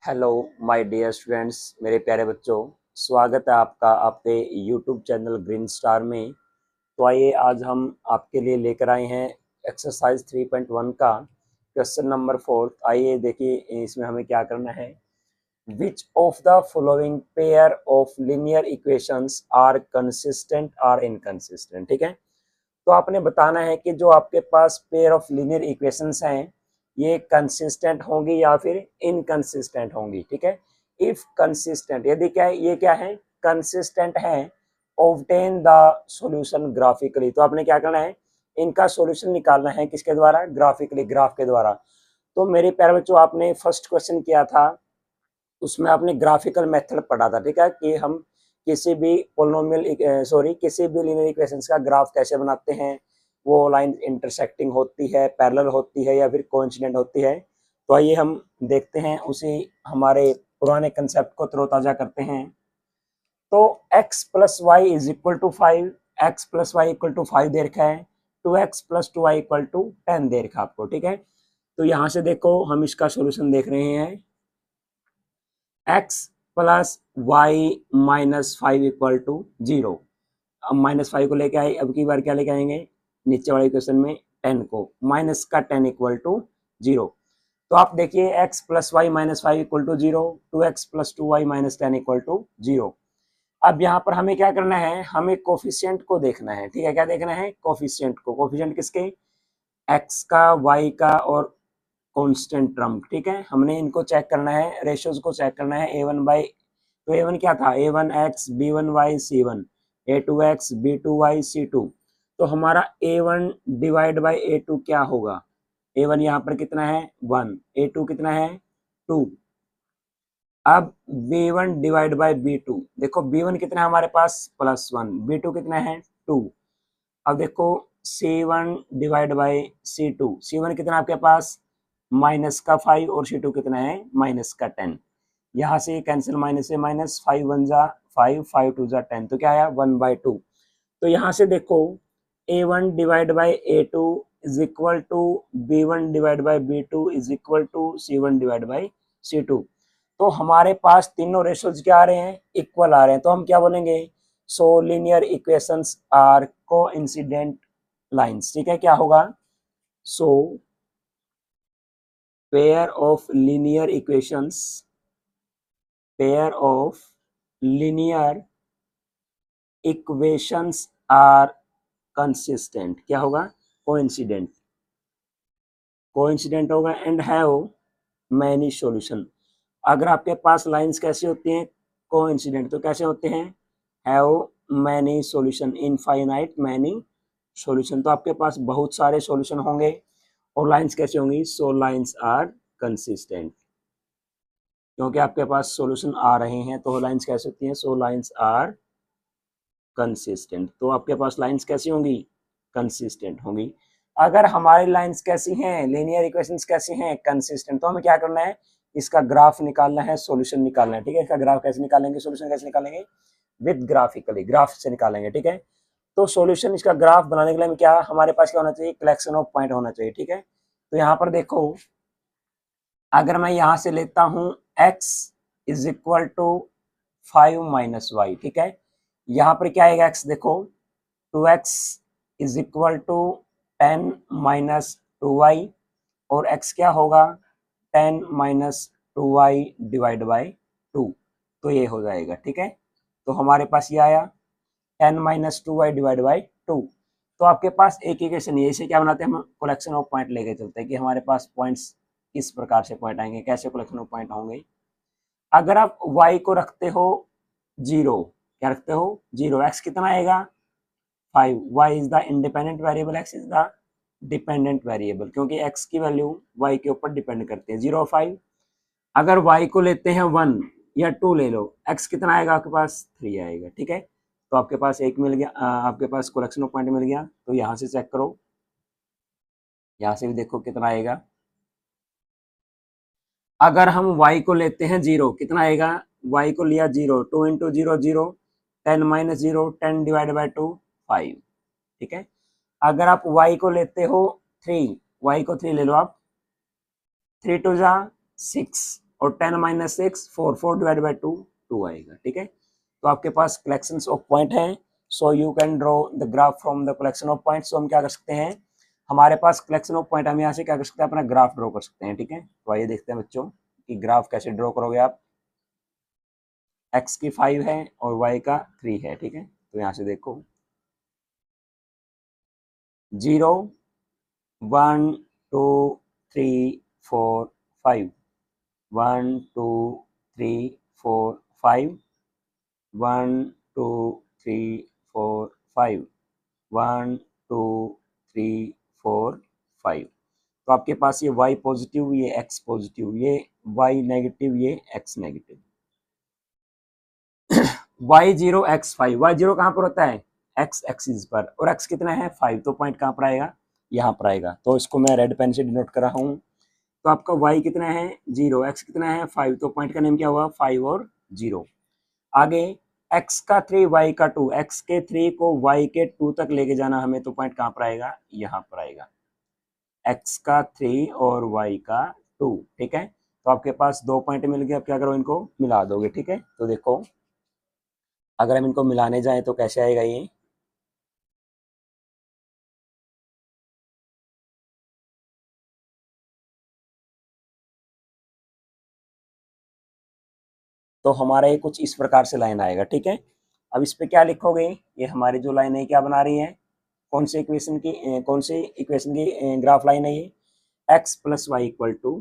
Hello my dear students, मेरे प्यारे बच्चों, स्वागत है आपका आपके यूट्यूब चैनल ग्रीन स्टार में। तो आइए आज हम आपके लिए लेकर आए हैं एक्सरसाइज 3.1 का क्वेश्चन नंबर 4। आइए देखिए इसमें हमें क्या करना है। Which of the following pair of linear equations are consistent or inconsistent. ठीक है, तो आपने बताना है कि जो आपके पास पेयर ऑफ लीनियर इक्वेशंस हैं ये कंसिस्टेंट होंगी या फिर इनकंसिस्टेंट होंगी। ठीक है, इफ कंसिस्टेंट, यदि क्या है, ये क्या है, कंसिस्टेंट है, ऑब्टेन द सॉल्यूशन ग्राफिकली। तो आपने क्या करना है, इनका सॉल्यूशन निकालना है, किसके द्वारा, ग्राफिकली, ग्राफ के द्वारा। तो मेरे प्यारे बच्चों, आपने फर्स्ट क्वेश्चन किया था उसमें आपने ग्राफिकल मेथड पढ़ा था। ठीक है, कि हम किसी भी पोलिनोमियल किसी भी लीनियर इक्वेशंस का ग्राफ कैसे बनाते हैं, वो लाइन इंटरसेक्टिंग होती है, पैरेलल होती है या फिर कोइंसिडेंट होती है। तो आइए हम देखते हैं, उसी हमारे पुराने कंसेप्ट को तरोताजा करते हैं। तो x plus Y is equal to 5, X plus Y equal to 5 दे रखा है, 2x plus 2y equal to 10 दे रखा आपको। ठीक है, तो यहाँ से देखो हम इसका सोल्यूशन देख रहे हैं, X plus Y minus 5 equal to 0। अब -5 को लेके आए, अब की बार क्या लेके आएंगे, नीचे वाले क्वेश्चन में 10 को, माइनस का 10 इक्वल टू 0। तो आप देखिए x plus Y minus 5 equal to 0, 2x plus 2y minus 10 equal to 0। अब यहाँ पर हमें क्या करना है, हमें कोफिशिएंट को देखना है। ठीक है, क्या देखना है, कोफिशिएंट को। कोफिशिएंट किसके, x का, y का और कांस्टेंट टर्म। ठीक है, हमने इनको चेक करना है, रेशियोज को चेक करना है। a1 बाई, तो a1 क्या था, a1x b1y c1, a2x b2y c2। तो हमारा a1 डिवाइड बाई a2 क्या होगा, a1 यहाँ पर कितना है 1, a2 कितना है 2। अब b1 डिवाइड बाई b2, देखो b1 कितना है हमारे पास +1, b2 कितना है 2। अब देखो c1 divide by c2, c1 कितना आपके पास माइनस का 5 और c2 कितना है माइनस का 10। यहाँ से कैंसिल, माइनस से माइनस, 5 1 जा 5, 5 2 जा 10, तो क्या आया 1/2। तो यहाँ से देखो a1 divide by a2 is equal to b1 divide by b2 is equal to c1 divide by c2। तो हमारे पास तीनों रेशियोज क्या आ रहे हैं, इक्वल आ रहे हैं। तो हम क्या बोलेंगे, so linear equations are coincident lines. ठीक है, क्या होगा, so pair of linear equations, pair of linear equations are consistent. क्या होगा, कोइंसिडेंट, कोइंसिडेंट होगा एंड हैव मैनी सॉल्यूशन। अगर आपके पास लाइंस कैसी होती हैं, कोइंसिडेंट, तो कैसे होते हैं, have many solution, infinite many solution. तो आपके पास बहुत सारे सॉल्यूशन होंगे। और लाइंस कैसे होंगी, सो लाइंस आर कंसिस्टेंट, क्योंकि आपके पास सॉल्यूशन आ रहे हैं तो लाइंस कैसे होती हैं, सो लाइंस आर कंसिस्टेंट। तो आपके पास लाइंस कैसी होंगी, कंसिस्टेंट होंगी। अगर हमारी लाइंस कैसी हैं, लीनियर इक्वेशंस कैसी हैं, कंसिस्टेंट, तो हमें क्या करना है, इसका ग्राफ निकालना है, सॉल्यूशन निकालना है। ठीक है, इसका ग्राफ कैसे निकालेंगे, सॉल्यूशन कैसे निकालेंगे, विद ग्राफिकली, ग्राफ से निकालेंगे। ठीक है, तो सॉल्यूशन, इसका ग्राफ बनाने के लिए क्या हमारे पास क्या होना चाहिए, कलेक्शन ऑफ पॉइंट होना चाहिए। ठीक है, तो यहाँ पर देखो, अगर मैं यहाँ से लेता हूँ x is equal to 5 minus Y. ठीक है, यहाँ पर क्या आएगा x, देखो 2x is equal to 10 minus 2y, और x क्या होगा 10 माइनस 2y डिवाइड बाई 2। तो ये हो जाएगा। ठीक है, तो हमारे पास ये आया 10 माइनस 2y डिवाइड बाई 2। तो आपके पास एक इक्वेशन है, इसे क्या बनाते हैं, हम कलेक्शन ऑफ पॉइंट लेके चलते हैं कि हमारे पास पॉइंट्स किस प्रकार से पॉइंट आएंगे, कैसे कलेक्शन ऑफ पॉइंट होंगे। अगर आप y को रखते हो 0, क्या रखते हो 0, x कितना आएगा 5, y is the independent variable, x is the dependent variable, क्योंकि x की वैल्यू y के ऊपर डिपेंड करती है, 0 और 5। अगर y को लेते हैं 1 या 2 ले लो, x कितना आएगा आपके पास 3 आएगा। ठीक है, तो आपके पास एक मिल गया, आपके पास कलेक्शन ऑफ पॉइंट मिल गया। तो यहाँ से चेक करो, यहाँ से भी देखो कितना आएगा। अगर हम y को लेते हैं 0, कितना आएगा, y को लिया 0, 2 इंटू 0 0, 10 माइनस 0, 10 डिवाइड बाई 2 5। ठीक है, अगर आप y को लेते हो 3, y को 3 ले लो आप, 3 टू जा 6, और 10 माइनस 6 4 4 डिवाइड बाई 2 2 आएगा। ठीक है, तो आपके पास कलेक्शंस ऑफ पॉइंट है। So you can draw the graph from the collection of point. So हम क्या कर सकते हैं, हमारे पास कलेक्शन ऑफ पॉइंट, हम यहाँ से क्या कर सकते हैं, अपना ग्राफ ड्रॉ कर सकते हैं। ठीक है, तो आइए देखते हैं बच्चों कि ग्राफ कैसे ड्रॉ करोगे आप। x की 5 है और y का 3 है। ठीक है, तो यहाँ से देखो 0 1 2 3 4 5 1 2 3 4 5 1 2 3 4 5 1 2 3 4 5। तो आपके पास ये y पॉजिटिव, ये x पॉजिटिव, ये y नेगेटिव, ये x negative. y0 x5, y0 कहाँ पर होता है, x एक्सिस पर, और x कितना है 5, तो पॉइंट कहाँ पर आएगा, यहाँ पर आएगा। तो इसको मैं रेड पेन से डिनोट कर रहा हूँ। तो आपका y कितना है 0, x कितना है 5, तो पॉइंट का नेम क्या हुआ 5 और 0। आगे x का 3 y का 2, x के 3 को y के 2 तक लेके जाना हमें, तो पॉइंट कहाँ पर आएगा, यहाँ पर आएगा, x का 3 और y का 2। ठीक है, तो आपके पास 2 पॉइंट मिल गए। अब क्या करो, इनको मिला दोगे। ठीक है, तो देखो अगर हम इनको मिलाने जाएं तो कैसे आएगा ये, तो हमारा ये कुछ इस प्रकार से लाइन आएगा। ठीक है, अब इस पे क्या लिखोगे, ये हमारी जो लाइन है क्या बना रही है, कौन से इक्वेशन की, कौन से इक्वेशन की ग्राफ लाइन है ये, x plus Y equal to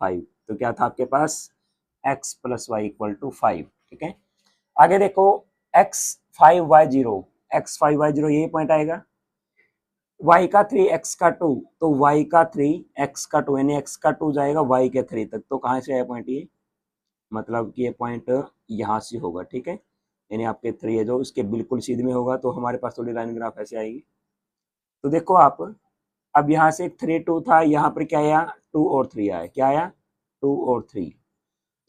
5। तो क्या था आपके पास, x plus Y equal to 5। ठीक है, आगे देखो x5y0, x5y0 यही पॉइंट आएगा, y का 3 x का 2, तो y का 3 x का 2 यानी x का 2 जाएगा y के 3 तक। तो कहाँ से आया पॉइंट ये, मतलब कि ये पॉइंट यहाँ से होगा। ठीक है, यानी आपके 3 है जो इसके बिल्कुल सीधे में होगा, तो हमारे पास थोड़ी लाइन ग्राफ ऐसे आएगी। तो देखो आप, अब यहाँ से 3 2 था, यहाँ पर क्या आया 2 और 3 आया, क्या आया 2 और 3।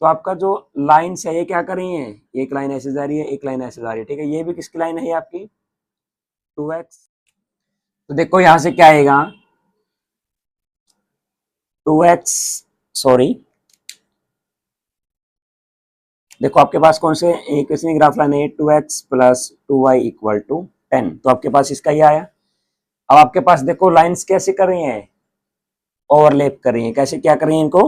तो आपका जो लाइन है ये क्या कर रही है, एक लाइन ऐसे जा रही है, एक लाइन ऐसे जा रही है। ठीक है, ये भी किसकी लाइन है आपकी 2x। तो देखो यहाँ से क्या आएगा 2x, सॉरी देखो आपके पास कौन से इक्वेशन ग्राफ लाइन है, 2x plus 2y equal to 10। तो आपके पास इसका ही आया। अब आपके पास देखो लाइंस कैसे कर रही हैं, ओवरलैप कर रही हैं। कैसे क्या कर रही हैं, इनको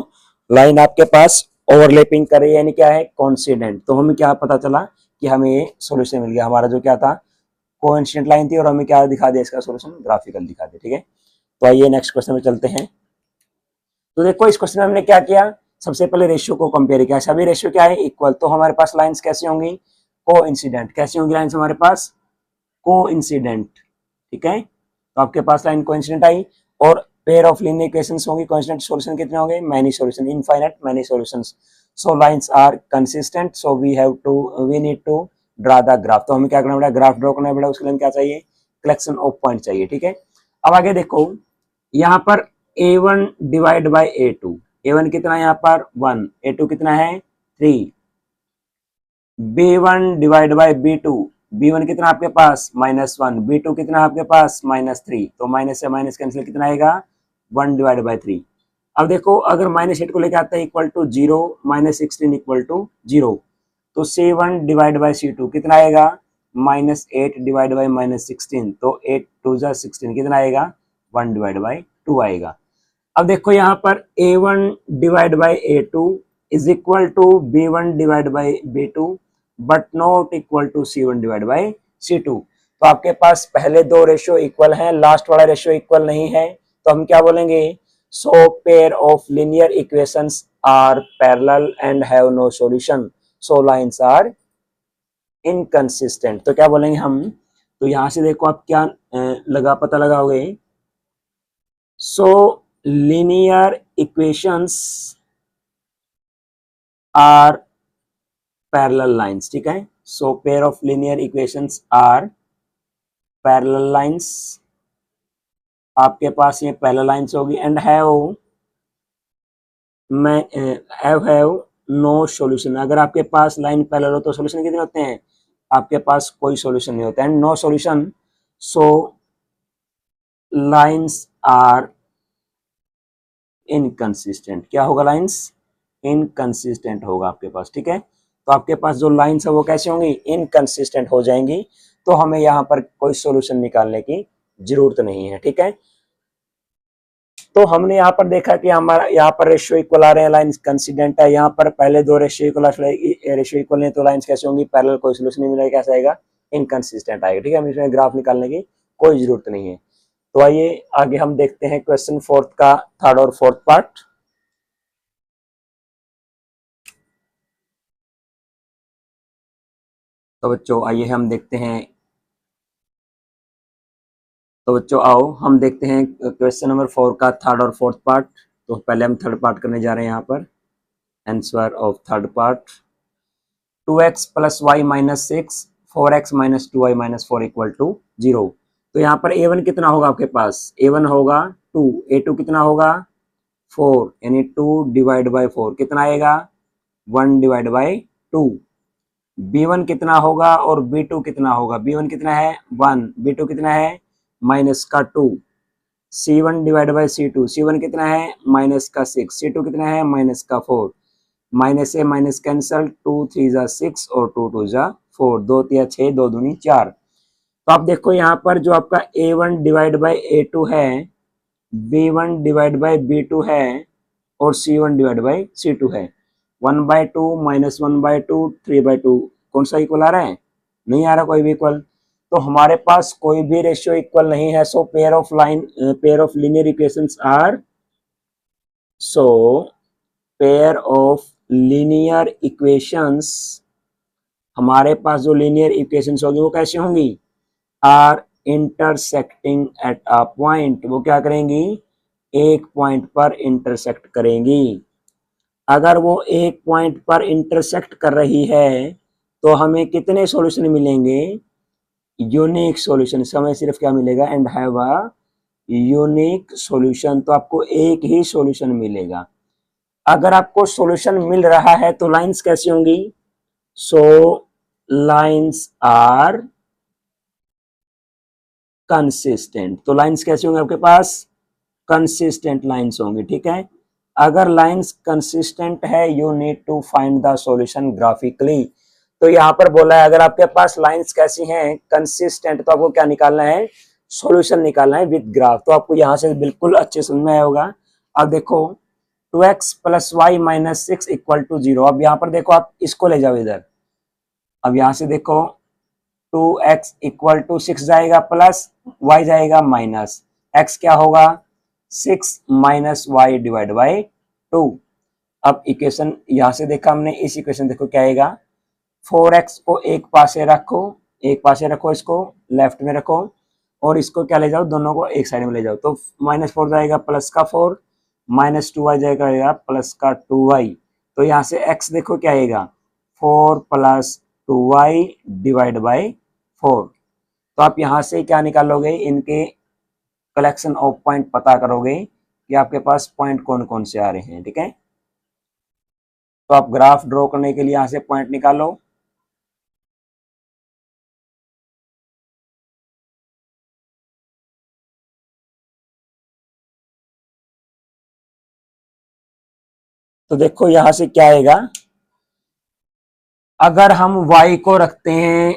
लाइन आपके पास ओवरलैपिंग कर रही है, यानी क्या है कॉन्सिडेंट। तो हमें क्या पता चला कि हमें ये सोल्यूशन मिल गया, हमारा जो क्या था कोइंसिडेंट लाइन थी, और हमें क्या दिखा दिया इसका सोल्यूशन, ग्राफिकल दिखा दिया। ठीक है, तो आइए नेक्स्ट क्वेश्चन में चलते हैं। तो देखो इस क्वेश्चन में हमने क्या किया, सबसे पहले रेशियो को कंपेयर किया, सभी रेशियो क्या है इक्वल। तो हमारे पास लाइंस कैसी होंगी, कोइंसिडेंट। कैसी होंगी लाइंस हमारे पास, कोइंसिडेंट। ठीक है, तो आपके पास लाइन कोइंसिडेंट आई, और पेयर ऑफ लीनियर इक्वेशंस होंगी, कोइंसिडेंट सॉल्यूशन कितने होंगे, many solution, infinite many solutions. So lines are consistent, so we need to draw the graph. तो हमें क्या करना पड़ेगा, ग्राफ ड्रॉ करना पड़ेगा, उसके लिए क्या चाहिए, कलेक्शन ऑफ पॉइंट चाहिए। ठीक है, अब आगे देखो यहाँ पर a1 divide by a2, a1 कितना है यहाँ पर 1, a2 कितना है 3, b1 divide by b2, b1 कितना आपके पास -1, b2 कितना आपके पास -3। तो माइनस से माइनस कैंसिल, कितना आएगा 1 डिवाइड बाई 3। अब देखो अगर -8 को लेकर आता है इक्वल टू 0, -16 इक्वल टू 0, तो C1 डिवाइड बाई C2 कितना आएगा -8 डिवाइड बाई -16, तो 8 2 जा 16, कितना आएगा 1 डिवाइड बाई 2 आएगा। अब देखो यहाँ पर a1 divide by a2 is equal to b1 divide by b2 but not equal to c1 divide by c2। तो आपके पास पहले दो रेशियो इक्वल हैं, लास्ट वाला रेशियो इक्वल नहीं है, तो हम क्या बोलेंगे, so pair of linear equations are parallel and have no solution, so lines are inconsistent. तो क्या बोलेंगे हम, तो यहां से देखो आप क्या पता लगाओगे, so linear equations are parallel lines। ठीक है, so pair of linear equations are parallel lines, आपके पास ये पैरेलल लाइंस होगी, एंड हैव नो सॉल्यूशन। अगर आपके पास लाइन पैरेलल हो तो सॉल्यूशन कितने होते हैं, आपके पास कोई सॉल्यूशन नहीं होता, and no solution, so lines are inconsistent. क्या होगा लाइंस इनकंसिस्टेंट होगा आपके पास, ठीक है। तो आपके पास जो लाइन्स है वो कैसे होंगी, इनकंसिस्टेंट हो जाएंगी, तो हमें यहाँ पर कोई सॉल्यूशन निकालने की जरूरत नहीं है, ठीक है। तो हमने यहाँ पर देखा कि हमारा यहाँ पर रेशियो इक्वल आ रहे हैं, लाइन कंसिस्टेंट है, यहाँ पर पहले दो रेशियो इक्वल नहीं, तो लाइन्स कैसे होंगी, पैरेलल, कोई सोल्यूशन नहीं मिलेगा, कैसा आएगा, इनकंसिस्टेंट आएगा, ठीक है। हमें इसमें ग्राफ निकालने की कोई जरूरत नहीं है। तो आइए आगे हम देखते हैं क्वेश्चन फोर्थ का थर्ड और फोर्थ पार्ट। तो बच्चों आइए हम देखते हैं, तो बच्चों आओ हम देखते हैं क्वेश्चन नंबर 4 का थर्ड और फोर्थ पार्ट। तो पहले हम थर्ड पार्ट करने जा रहे हैं यहाँ पर। Answer of third part, 2x plus Y minus 6, 4x minus 2y minus 4 equal to 0। तो यहाँ पर a1 कितना होगा आपके पास, a1 होगा 2, a2 कितना होगा 4, यानी 2 डिवाइड बाई 4 कितना आएगा 1 डिवाइड बाई 2। b1 कितना होगा और b2 कितना होगा, b1 कितना है 1, b2 कितना है माइनस का 2। c1 divide by c2, c1 कितना है माइनस का 6, c2 कितना है माइनस का 4। माइनस से माइनस कैंसल, 2 3 जा 6 और 2 2 जा 4, 2 3 6, 2 दूनी 4। तो आप देखो यहाँ पर जो आपका a1 डिवाइड बाई a2 है, b1 डिवाइड बाई b2 है और c1 डिवाइड बाई c2 है। 1/2 माइनस 1/2, 3/2 कौन सा इक्वल आ रहा है, नहीं आ रहा कोई भी इक्वल। तो हमारे पास कोई भी रेशियो इक्वल नहीं है। So pair of linear equations are, so pair of linear equations, हमारे पास जो लीनियर इक्वेशंस होगी वो कैसे होंगी, are intersecting at a point, वो क्या करेंगी, एक पॉइंट पर इंटरसेक्ट करेंगी। अगर वो एक पॉइंट पर इंटरसेक्ट कर रही है तो हमें कितने सॉल्यूशन मिलेंगे, यूनिक सॉल्यूशन। हमें सिर्फ क्या मिलेगा, and have a unique solution, तो आपको एक ही सॉल्यूशन मिलेगा। अगर आपको सॉल्यूशन मिल रहा है तो लाइंस कैसी होंगी, सो लाइंस आर कंसिस्टेंट। तो लाइंस कैसे होंगे आपके पास, कंसिस्टेंट लाइंस होंगी, ठीक है। अगर लाइंस कंसिस्टेंट है, you need to find the solution graphically. तो यहाँ पर बोला है अगर आपके पास लाइंस कैसी हैं, कंसिस्टेंट, तो आपको क्या निकालना है, सॉल्यूशन निकालना है विद ग्राफ। तो आपको यहाँ से बिल्कुल अच्छे समझ में आया होगा। अब देखो 2x plus Y minus 6 equal to 0। अब यहाँ पर देखो, आप इसको ले जाओ इधर। अब यहाँ से देखो 2x इक्वल टू 6 जाएगा प्लस, y जाएगा माइनस, x क्या होगा 6 माइनस वाई डिवाइड बाई 2। अब इक्वेशन यहाँ से देखा हमने, इस इक्वेशन देखो क्या आएगा, 4x को एक पासे रखो, एक पासे रखो, इसको लेफ्ट में रखो और इसको क्या ले जाओ, दोनों को एक साइड में ले जाओ। तो -4 जाएगा प्लस का 4, माइनस 2y जाएगा प्लस का 2y। तो यहाँ से x देखो क्या आएगा 4 प्लस 2y डिवाइड बाई 4। तो आप यहाँ से क्या निकालोगे, इनके कलेक्शन ऑफ पॉइंट पता करोगे कि आपके पास पॉइंट कौन कौन से आ रहे हैं, ठीक है। तो आप ग्राफ ड्रॉ करने के लिए यहाँ से पॉइंट निकालो। तो देखो यहाँ से क्या आएगा, अगर हम y को रखते हैं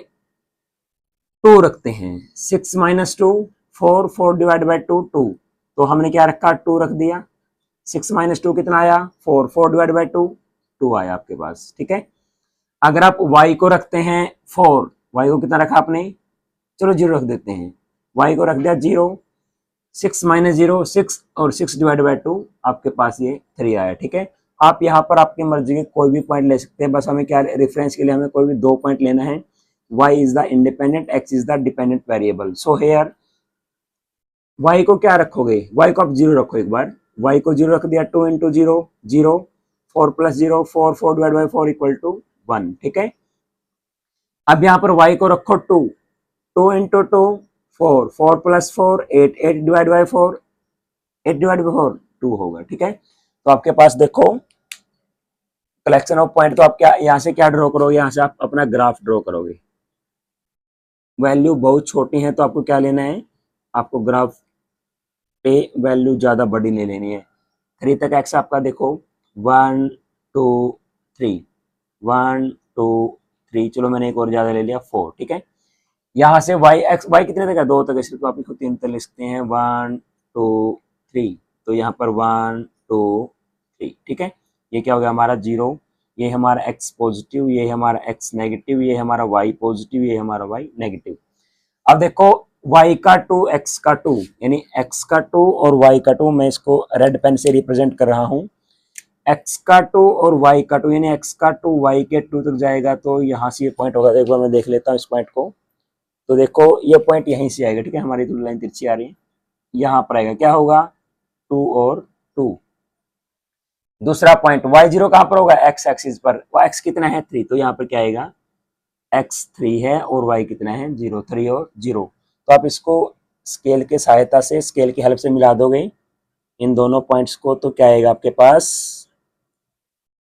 2 रखते हैं, 6 माइनस 2 4, 4 डिवाइड बाई 2 2, तो हमने क्या रखा 2 रख दिया। 6 माइनस 2 कितना आया 4, 4 डिवाइड बाई 2 2 आया आपके पास, ठीक है। अगर आप y को रखते हैं 4, y को कितना रखा आपने, चलो 0 रख देते हैं, y को रख दिया 0, 6 माइनस 0 6 और 6 डिवाइड बाई 2 आपके पास ये 3 आया, ठीक है। आप यहाँ पर आपकी मर्जी के कोई भी पॉइंट ले सकते हैं, बस हमें क्या रेफरेंस के लिए हमें कोई भी 2 पॉइंट लेना है। y is the independent, x is the dependent variable. So here y को क्या रखोगे, y को आप 0 रखो एक बार, y को 0 रख दिया, 2 into 0 0, 4 plus 0 4, 4 divide by 4 equal to 1, ठीक है। अब यहाँ पर y को रखो 2, 2 into 2 4, 4 plus 4 8, 8 divide by 4, 8 divide by 4 2 होगा, ठीक है। तो आपके पास देखो कलेक्शन ऑफ पॉइंट, तो आप क्या यहाँ से क्या ड्रॉ करोगे, यहाँ से आप अपना ग्राफ ड्रॉ करोगे। वैल्यू बहुत छोटी है तो आपको क्या लेना है, आपको ग्राफ पे वैल्यू ज्यादा बड़ी ले लेनी है। 3 तक एक्स आपका देखो 1 2 3, 1 2 3, चलो मैंने एक और ज्यादा ले लिया 4, ठीक है। यहाँ से y कितने तक है, 2 तक है, सिर्फ आप इसको 3 तक लिख सकते हैं, 1 2 3, तो यहाँ पर 1 2 3, ठीक है। ये क्या हो गया हमारा 0, ये हमारा x पॉजिटिव, ये हमारा x नेगेटिव, ये हमारा y पॉजिटिव, ये हमारा y नेगेटिव। अब देखो y का 2 x का 2, यानी x का 2 और y का 2, मैं इसको रेड पेन से रिप्रेजेंट कर रहा हूँ। x का 2 और y का 2, यानी x का 2 y के 2 तक जाएगा, तो यहाँ से ये पॉइंट होगा। एक बार मैं देख लेता हूँ इस पॉइंट को, तो देखो ये पॉइंट यहीं से आएगा, ठीक है। हमारी तो लाइन तिरछी आ रही है, यहाँ पर आएगा, क्या होगा 2 और 2। दूसरा पॉइंट y0 कहाँ पर होगा, x एक्सिस पर, x कितना है 3, तो यहाँ पर क्या आएगा x 3 है और y कितना है 0, 3 और 0। तो आप इसको स्केल के सहायता से, स्केल की हेल्प से मिला दोगे इन दोनों पॉइंट्स को, तो क्या आएगा आपके पास,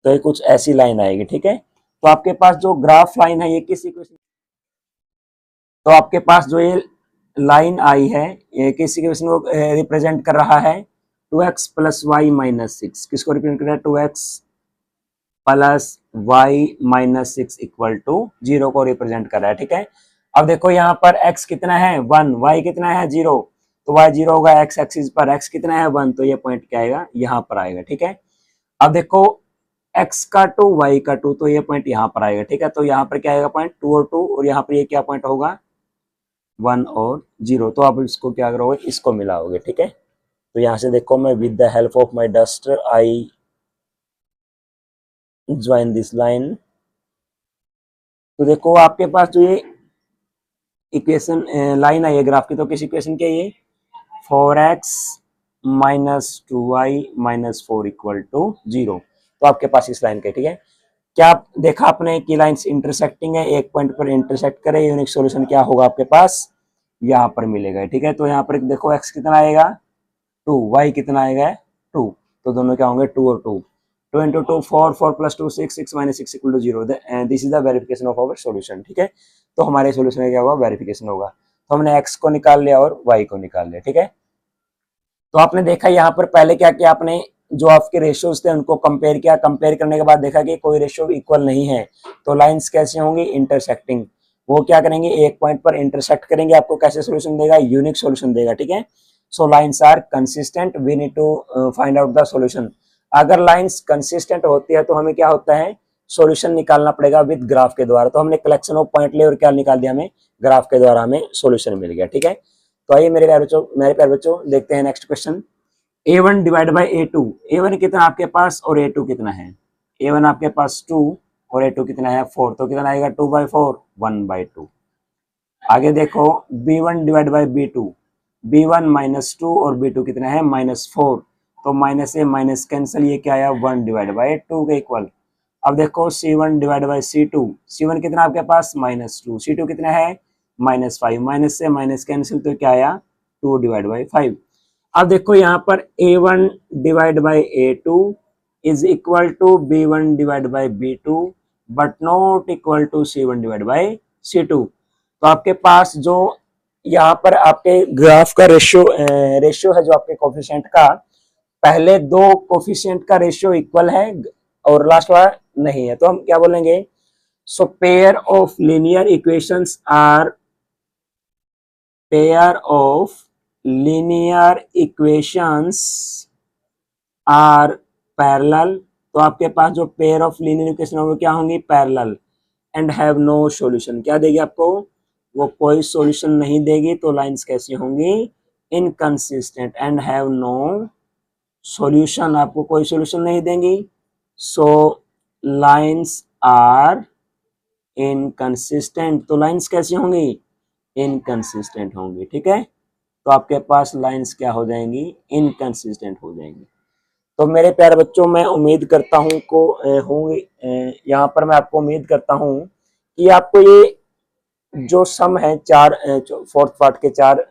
तो ये कुछ ऐसी लाइन आएगी, ठीक है। तो आपके पास जो ग्राफ लाइन है ये किस इक्वेशन, तो आपके पास जो ये लाइन आई है ये किस इक्वेशन को रिप्रेजेंट कर रहा है, 2x प्लस वाई माइनस 6, किसको रिप्रेजेंट कर रहा है, 2x plus Y minus 6 equal to 0 को रिप्रेजेंट कर रहा है, ठीक है। अब देखो यहाँ पर x कितना है 1, y कितना है 0, तो y 0 होगा x एक्सिस पर, x कितना है 1, तो ये पॉइंट क्या आएगा यहाँ पर आएगा, ठीक है। अब देखो x का 2 y का 2, तो ये पॉइंट यहाँ पर आएगा, ठीक है। तो यहाँ पर क्या आएगा पॉइंट 2 और 2, और यहाँ पर ये क्या पॉइंट होगा 1 और 0, तो आप इसको क्या करोगे, इसको मिलाओगे, ठीक है। तो यहाँ से देखो मैं with the help of my duster I join this line. तो देखो आपके पास जो ये इक्वेशन लाइन आई है ग्राफ की, तो किस इक्वेशन की है ये, 4x minus 2y minus 4 equal to 0, तो आपके पास इस लाइन के, ठीक है। क्या आप देखा आपने कि लाइंस इंटरसेक्टिंग है, एक पॉइंट पर इंटरसेक्ट करे, यूनिक सॉल्यूशन क्या होगा आपके पास यहाँ पर मिलेगा, ठीक है। तो यहाँ पर देखो x कितना आएगा 2, y कितना आएगा 2, तो दोनों क्या होंगे 2 और 2, 2 into 2 4, 4 plus 2 6, 6 minus 6 equal to 0, this is the verification of our solution, ठीक है। तो हमारे सॉल्यूशन में क्या होगा, वेरिफिकेशन होगा। तो हमने x को निकाल लिया और y को निकाल लिया, ठीक है। तो आपने देखा यहाँ पर पहले क्या किया आपने, जो आपके रेशियोज थे उनको कंपेयर किया, कंपेयर करने के बाद देखा कि कोई रेशियो इक्वल नहीं है, तो लाइंस कैसे होंगी, इंटरसेक्टिंग। वो क्या करेंगे, एक पॉइंट पर इंटरसेक्ट करेंगे, आपको कैसे सॉल्यूशन देगा, यूनिक सॉल्यूशन देगा, ठीक है। So lines are consistent, we need to find out the solution. अगर लाइंस कंसिस्टेंट होती है तो हमें क्या होता है, सॉल्यूशन निकालना पड़ेगा विद ग्राफ के द्वारा। तो हमने कलेक्शन ऑफ पॉइंट ले और क्या निकाल दिया, हमें ग्राफ के द्वारा हमें सॉल्यूशन मिल गया, ठीक है। तो आइए मेरे प्यारे बच्चों देखते हैं next question. a1 divide by a2, a1 कितना आपके पास और a2 कितना है, a1 आपके पास 2 और a2 कितना है 4, तो कितना आएगा 2/4, 1/2। आगे देखो b1 divide by b2, b1 minus 2 और b2 कितना है -4, तो माइनस से माइनस कैंसिल, ये क्या आया 1 डिवाइड बाई 2 के इक्वल। अब देखो c1 divide by c2, c1 कितना आपके पास -2, c2 कितना है -5, माइनस से माइनस कैंसिल, तो क्या आया 2 डिवाइड बाई 5। अब देखो यहाँ पर a1 divide by a2 is equal to b1 divide by b2 but not equal to c1 divide by c2। तो आपके पास जो यहाँ पर आपके ग्राफ का रेशियो है, जो आपके कोफिशिएंट का, पहले दो कोफिशिएंट का रेशियो इक्वल है और लास्ट वाला नहीं है, तो हम क्या बोलेंगे, so pair of linear equations are, pair of linear equations are parallel। तो आपके पास जो पेयर ऑफ लीनियर इक्वेशन होंगे क्या होंगी, parallel, and have no solution. क्या देगी आपको, वो कोई सॉल्यूशन नहीं देगी। तो लाइंस कैसी होंगी, inconsistent, and have no solution, आपको कोई सॉल्यूशन नहीं देंगी। सो लाइंस आर इनकंसिस्टेंट, तो लाइंस कैसी होंगी, इनकंसिस्टेंट होंगी, ठीक है। तो आपके पास लाइंस क्या हो जाएंगी, इनकंसिस्टेंट हो जाएंगी। तो मेरे प्यारे बच्चों मैं उम्मीद करता हूँ को होंगे, यहाँ पर मैं आपको उम्मीद करता हूँ कि आपको ये जो सम है चार, फोर्थ पार्ट के चार,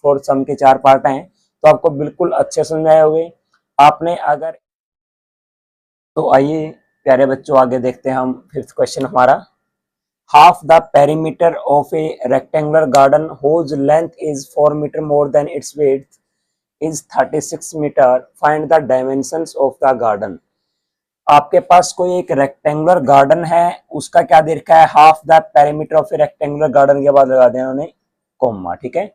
फोर्थ सम के 4 पार्ट हैं, तो आपको बिल्कुल अच्छे समझ आए होंगे। आपने अगर, तो आइए प्यारे बच्चों आगे देखते हैं हम फिफ्थ क्वेश्चन हमारा। Half the perimeter of a rectangular garden whose length is 4 meter more than its width is 36 meter. Find the dimensions of the garden. आपके पास कोई एक रेक्टेंगुलर गार्डन है, उसका क्या दे रखा है, half the perimeter of A rectangular garden के बाद लगा दिया उन्होंने कॉमा, ठीक है,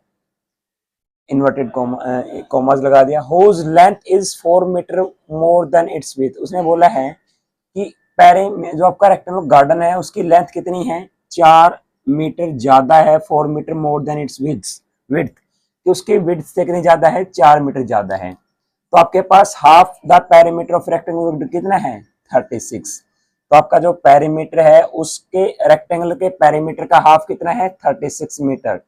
इन्वर्टेड कॉमास लगा दिया। Whose length is 4 metre more than its width, उसने बोला है कि पैरे में जो आपका रेक्टेंगुलर गार्डन है उसकी लेंथ कितनी है, 4 मीटर ज्यादा है, 4 metre more than its width, कि उसकी विड्थ से कितनी ज्यादा है, 4 मीटर ज्यादा है। तो आपके पास half the perimeter of rectangle कितना है, 36। तो आपका जो पेरीमीटर है उसके रेक्टेंगल के पेरीमीटर का हाफ कितना है, 36 मीटर।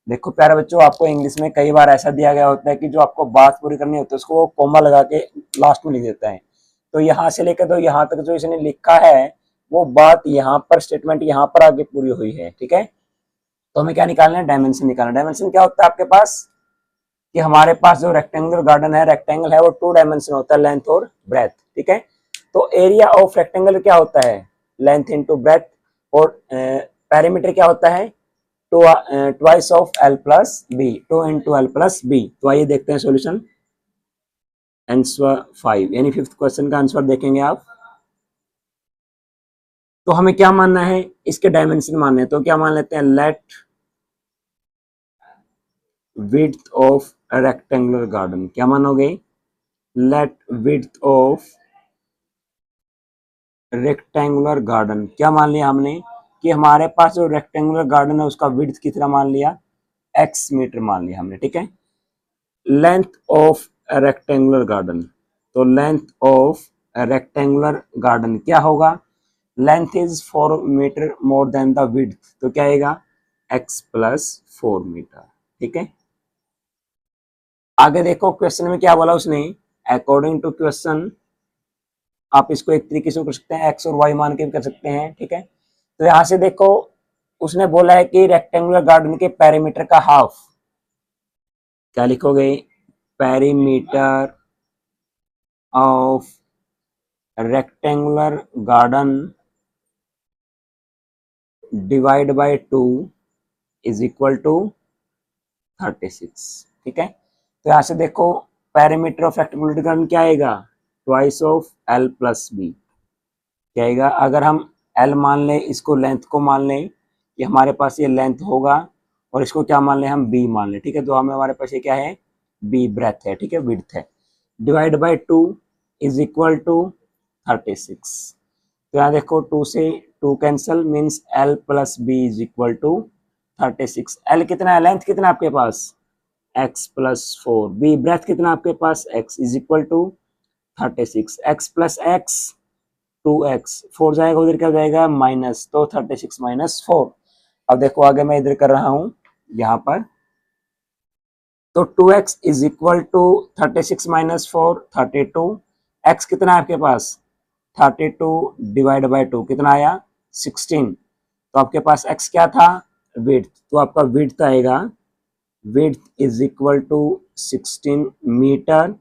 देखो प्यारे बच्चों, आपको इंग्लिश में कई बार ऐसा दिया गया होता है कि जो आपको बात पूरी करनी होती है उसको वो कोमा लगा के लास्ट में लिख देता है। तो यहाँ से लेकर तो यहाँ तक जो इसने लिखा है वो बात यहाँ पर, स्टेटमेंट यहाँ पर आगे पूरी हुई है, ठीक है। तो हमें क्या निकालना है, डायमेंशन निकालना है। डायमेंशन क्या होता है आपके पास, कि हमारे पास जो रेक्टेंगुलर गार्डन है, रेक्टेंगल है वो 2 डायमेंशन होता है, लेंथ और ब्रेथ, ठीक है। तो एरिया ऑफ रेक्टेंगल क्या होता है, लेंथ इनटू ब्रेथ, और पेरीमीटर क्या होता है, twice of L plus B, 2 into L plus B. तो आइए देखते हैं सॉल्यूशन। आंसर 5 यानी 5th क्वेश्चन का आंसर देखेंगे आप। तो हमें क्या मानना है, इसके डायमेंशन मानने हैं। तो क्या मान लेते हैं, let width of rectangular garden, क्या मानोगे, let width of rectangular garden, क्या मान लिया हमने, कि हमारे पास जो रेक्टेंगुलर गार्डन है उसका विड्थ कितना मान लिया, x मीटर मान लिया हमने, ठीक है। लेंथ ऑफ रेक्टेंगुलर गार्डन, तो लेंथ ऑफ रेक्टेंगुलर गार्डन क्या होगा, length is 4 metre more than the width, तो क्या आएगा, x प्लस 4 मीटर, ठीक है। आगे देखो क्वेश्चन में क्या बोला उसने, अकॉर्डिंग टू क्वेश्चन, आप इसको एक तरीके से कर सकते हैं, एक्स और वाई मान के भी कर सकते हैं, ठीक है। तो यहां से देखो उसने बोला है कि रेक्टेंगुलर गार्डन के पेरीमीटर का हाफ, क्या लिखोगे, perimeter of rectangular garden divide by 2 is equal to 36, ठीक है। तो यहां से देखो पेरीमीटर ऑफ रेक्टेंगुलर गार्डन क्या आएगा, twice of L plus B, क्या आएगा, अगर हम एल मान लें, इसको लेंथ को मान लें कि हमारे पास ये लेंथ होगा, और इसको क्या मान लें, हम बी मान लें, ठीक है। तो हमें हमारे पास ये क्या है, बी ब्रेथ है, ठीक है, विड्थ है, divide by 2 is equal to 36। तो यहाँ देखो 2 से 2 cancel, means L plus B is equal to 36। L कितना है, लेंथ कितना आपके पास, एक्स प्लस 4, बी ब्रेथ कितना आपके पास, X is equal to 36, X plus X 2x, 4 जाएगा उधर, क्या जाएगा माइनस, तो 36 माइनस 4। अब देखो आगे मैं इधर कर रहा हूं यहाँ पर, तो 2x is equal to 36 minus 4 32, x कितना है आपके पास 32 डिवाइड बाय 2 कितना आया 16। तो आपके पास x क्या था, विड्थ, तो आपका विड्थ आएगा, width is equal to 16 metre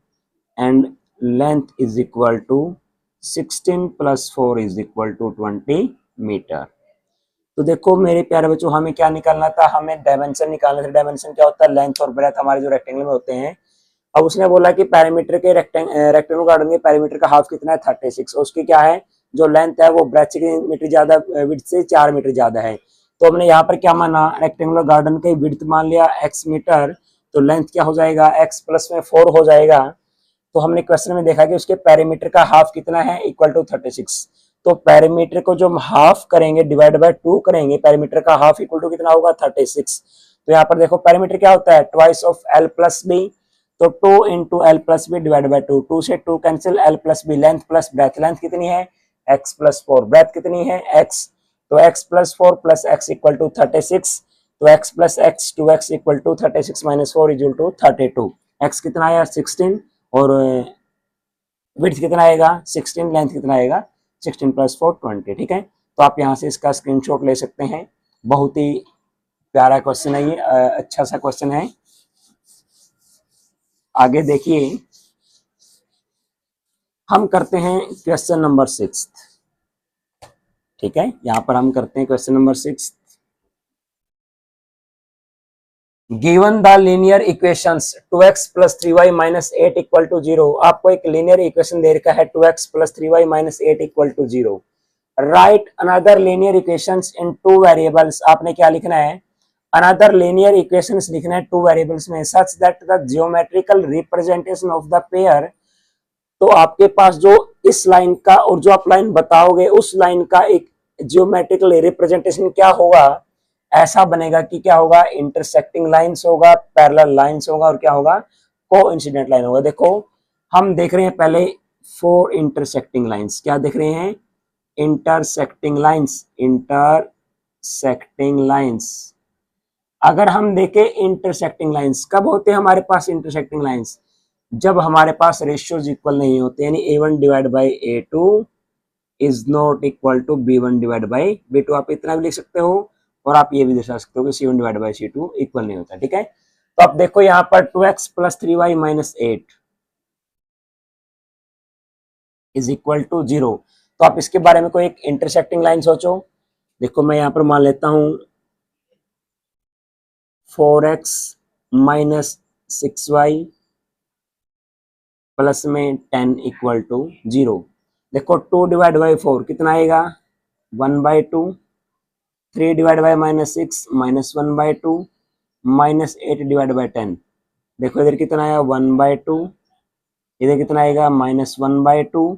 and length is equal to 16 plus 4 is equal to 20 metre. तो देखो मेरे प्यारे बच्चों, हमें क्या निकालना था, हमें डायमेंशन निकालना था। डायमेंशन क्या होता है, लेंथ और ब्रेथ हमारे जो रेक्टेंगल में होते हैं। अब उसने बोला कि पेरीमीटर के रेक्टेंगल गार्डन के पेरीमीटर का हाफ कितना है 36, और उसकी क्या है, जो लेंथ है वो ब्रेथ से मीटर ज्यादा, विड्थ से 4 मीटर ज्यादा है। तो हमने यहाँ पर क्या माना, रेक्टेंगुलर गार्डन का विड्थ मान लिया x मीटर, तो लेंथ क्या हो जाएगा, x प्लस में 4 हो जाएगा। तो हमने क्वेश्चन में देखा कि उसके पेरीमीटर का हाफ कितना है, इक्वल टू 36। तो पेरीमीटर को जो हम हाफ करेंगे, डिवाइड बाय 2 करेंगे, पेरीमीटर का हाफ इक्वल टू कितना होगा 36। तो यहाँ पर देखो पेरीमीटर क्या होता है, twice of L plus B, तो 2 into L plus B divide by 2, 2 से 2 cancel, L plus B, length plus breadth, length कितनी है x प्लस 4, ब्रेथ कितनी है x, तो x plus 4 plus x equal to 36। तो x plus x 2x equal to 36 minus 4 equal to 32। x कितना आया 16, और विड्थ कितना आएगा 16, लेंथ कितना आएगा 16 प्लस 4 20, ठीक है। तो आप यहाँ से इसका स्क्रीनशॉट ले सकते हैं। बहुत ही प्यारा क्वेश्चन है ये, अच्छा सा क्वेश्चन है। आगे देखिए, हम करते हैं क्वेश्चन नंबर 6, ठीक है। यहाँ पर हम करते हैं question number 6। Given the linear equations 2x plus 3y minus 8 equal to 0। आपको एक लीनियर इक्वेशन दे रखा है 2x plus 3y minus 8 equal to 0। Write another linear equations in two variables. आपने क्या लिखना है, अनदर लीनियर इक्वेशंस लिखना है टू वेरिएबल्स में, such that the geometrical representation of the pair. तो आपके पास जो इस लाइन का और जो आप लाइन बताओगे उस लाइन का एक जियोमेट्रिकल रिप्रेजेंटेशन क्या होगा, ऐसा बनेगा कि क्या होगा, इंटरसेक्टिंग लाइंस होगा, पैरेलल लाइंस होगा और क्या होगा, कोइंसिडेंट लाइन होगा। देखो हम देख रहे हैं पहले फोर इंटरसेक्टिंग लाइंस, क्या देख रहे हैं, इंटरसेक्टिंग लाइंस, इंटरसेक्टिंग लाइंस। अगर हम देखें इंटरसेक्टिंग लाइंस कब होते हैं हमारे पास इंटरसेक्टिंग लाइंस, जब हमारे पास रेशियोज इक्वल नहीं होते, यानी a1 divide by a2 is not equal to b1 divide by b2। आप इतना भी लिख सकते हो और आप ये भी दर्शा सकते हो कि c1 divide by c2 equal नहीं होता। ठीक है, तो आप देखो यहाँ पर 2x plus 3y minus 8 is equal to 0। तो आप इसके बारे में कोई एक इंटरसेक्टिंग लाइन सोचो। देखो मैं यहाँ पर मान लेता हूं 4x माइनस 6y प्लस में 10 इक्वल टू 0। देखो 2 डिवाइड बाई 4 कितना आएगा, 1/2। 3 divide by minus 6 minus 1/2 minus 8 divide by 10। देखो इधर कितना आया 1/2, इधर कितना आएगा -1/2,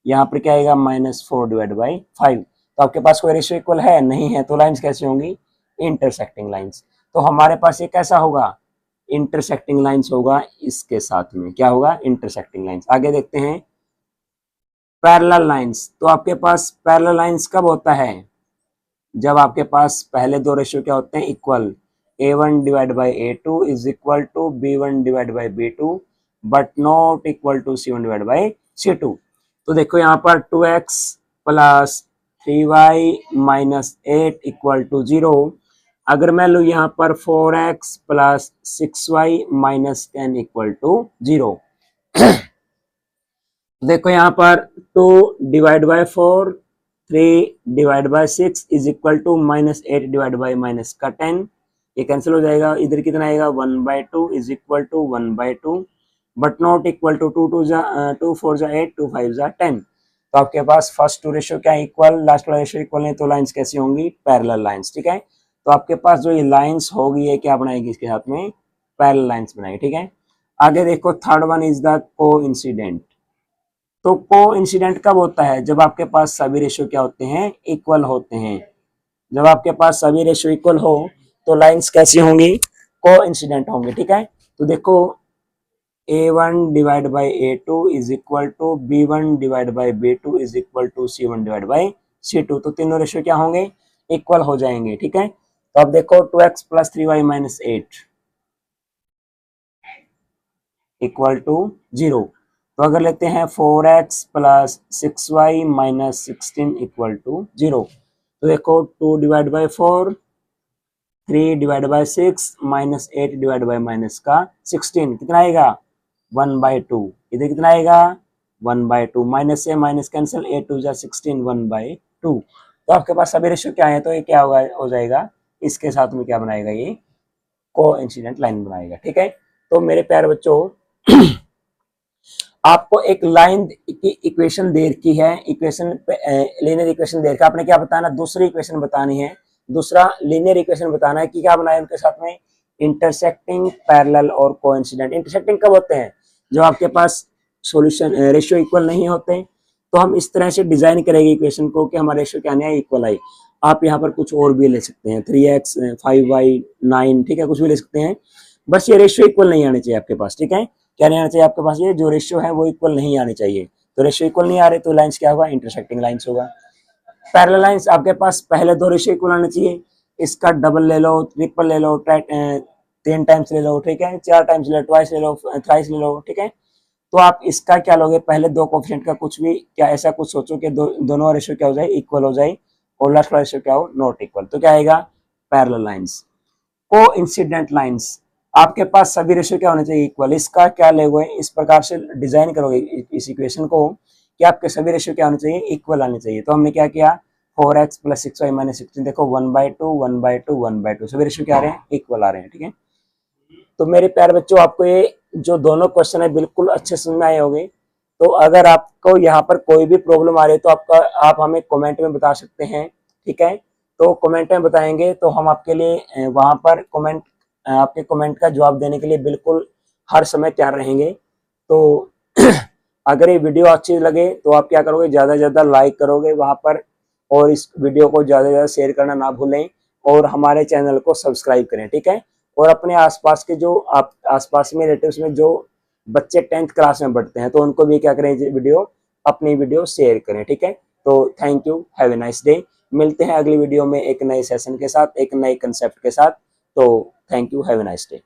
यहाँ पर क्या आएगा -4 डिवाइड बाई 5। तो आपके पास कोई रेशियो इक्वल है नहीं है, तो लाइंस कैसे होंगी, इंटरसेक्टिंग लाइंस। तो हमारे पास ये कैसा होगा, इंटरसेक्टिंग लाइंस होगा, इसके साथ में क्या होगा, इंटरसेक्टिंग लाइंस। आगे देखते हैं पैरेलल लाइंस। तो आपके पास पैरेलल लाइंस कब होता है, जब आपके पास पहले दो रेशियो क्या होते हैं, equal, a1 divide by a2 is equal to b1 divide by b2 but not equal to c1 divide by c2। तो देखो यहाँ पर 2x plus 3y minus 8 equal to 0। अगर मैं लू यहाँ पर 4x plus 6y minus 10 equal to 0। देखो यहाँ पर 2 divide by 4, 3 divide by 6 is equal to -8 divide by minus का 10, ये कैंसिल हो जाएगा। इधर कितना आएगा 1/2 is equal to 1/2 but not equal to 2 4 जा 8 2 5 जा 10। तो आपके पास फर्स्ट टू रेशियो क्या इक्वल, लास्ट वाला रेशियो इक्वल नहीं, तो लाइंस कैसी होंगी, पैरेलल लाइंस। ठीक है, तो आपके पास जो ये लाइंस होगी ये क्या बनाएगी, इसके साथ में पैरेलल लाइंस बनाएगी। ठीक है, आगे देखो third one is the coincident. तो कोइंसिडेंट कब होता है, जब आपके पास सभी रेशियो क्या होते हैं, इक्वल होते हैं। जब आपके पास सभी रेशियो इक्वल हो तो लाइंस कैसी होंगी, कोइंसिडेंट होंगे। ठीक है, तो देखो a1 divide by a2 is equal to b1 divide by b2 is equal to c1 divide by c2। तो तीनों रेशियो क्या होंगे, इक्वल हो जाएंगे। ठीक है, तो अब देखो 2x plus 3y minus 8 equal to 0। तो अगर लेते हैं 4x plus 6y minus 16 equal to 0। तो देखो 2 divide by 4, 3 divide by 6 minus 8 divide by minus का 16 कितना आएगा 1/2। इधर कितना आएगा 1/2, माइनस से माइनस कैंसिल, 8 2 जा 16 1/2। तो आपके पास सभी रेशियो क्या है, तो ये क्या होगा, हो जाएगा, इसके साथ में क्या बनाएगा, ये कोइंसिडेंट लाइन बनाएगा। ठीक है, तो मेरे प्यारे बच्चों आपको एक लाइन की इक्वेशन दे रखी है, इक्वेशन लीनियर इक्वेशन दे रखा है, आपने क्या बताना, दूसरी इक्वेशन बतानी है, दूसरा लीनियर इक्वेशन बताना है कि क्या बनाए उनके साथ में, इंटरसेक्टिंग, पैरेलल और कोइंसिडेंट। इंटरसेक्टिंग कब होते हैं, जब आपके पास सॉल्यूशन रेशियो इक्वल नहीं होते। तो हम इस तरह से डिजाइन करेंगे इक्वेशन को कि हमारा रेशियो क्या नहीं इक्वल आए। आप यहाँ पर कुछ और भी ले सकते हैं, 3x 5y 9, ठीक है, कुछ भी ले सकते हैं, बस ये रेशियो इक्वल नहीं आने चाहिए आपके पास। ठीक है, क्या नहीं आना चाहिए आपके पास, ये जो रेशियो है वो इक्वल नहीं आने चाहिए। तो रेशियो इक्वल नहीं आ रहे तो लाइंस क्या होगा, इंटरसेक्टिंग लाइंस होगा। पैरेलल लाइंस आपके पास पहले दो रेशियो इक्वल आने चाहिए, इसका डबल ले लो, ट्रिपल ले लो, 3 टाइम्स ले लो, ठीक है, 4 टाइम्स ले लो, ट्वाइस ले लो, थ्राइस ले लो। ठीक है, तो आप इसका क्या लोगे, पहले दो कोफिशिएंट का कुछ भी क्या ऐसा कुछ सोचो कि दोनों रेशियो क्या हो जाए, इक्वल हो जाए, और लास्ट वाला रेशियो क्या हो, नॉट इक्वल। तो क्या आएगा, पैरेलल लाइंस। कोइंसिडेंट लाइंस, आपके पास सभी रेशियो क्या होने चाहिए, इक्वल। इसका क्या लोगे, इस प्रकार से डिजाइन करोगे इस इक्वेशन को कि आपके सभी रेशियो क्या होने चाहिए, इक्वल आने चाहिए। तो हमने क्या किया, 4x प्लस 6y माइनस 16, देखो 1/2 1/2 1/2 सभी रेशियो क्या आ रहे हैं, इक्वल आ रहे हैं। ठीक है, तो मेरे प्यारे बच्चों, आपको ये जो दोनों क्वेश्चन है बिल्कुल अच्छे समझ में आए होंगे। तो अगर आपको यहाँ पर कोई भी प्रॉब्लम आ रही है तो आप हमें कमेंट में बता सकते हैं, ठीक है। तो कमेंट में बताएंगे तो हम आपके लिए वहां पर आपके कमेंट का जवाब देने के लिए बिल्कुल हर समय तैयार रहेंगे। तो अगर ये वीडियो अच्छी लगे तो आप क्या करोगे, ज़्यादा से ज़्यादा लाइक करोगे वहाँ पर, और इस वीडियो को ज़्यादा से ज़्यादा शेयर करना ना भूलें, और हमारे चैनल को सब्सक्राइब करें, ठीक है। और अपने आसपास के जो आप आसपास में रिलेटिव्स में जो बच्चे 10th क्लास में पढ़ते हैं तो उनको भी क्या करें, अपनी वीडियो शेयर करें, ठीक है। तो thank you, have a nice day. मिलते हैं अगली वीडियो में एक नए सेशन के साथ, एक नए कंसेप्ट के साथ। तो thank you, have a nice day.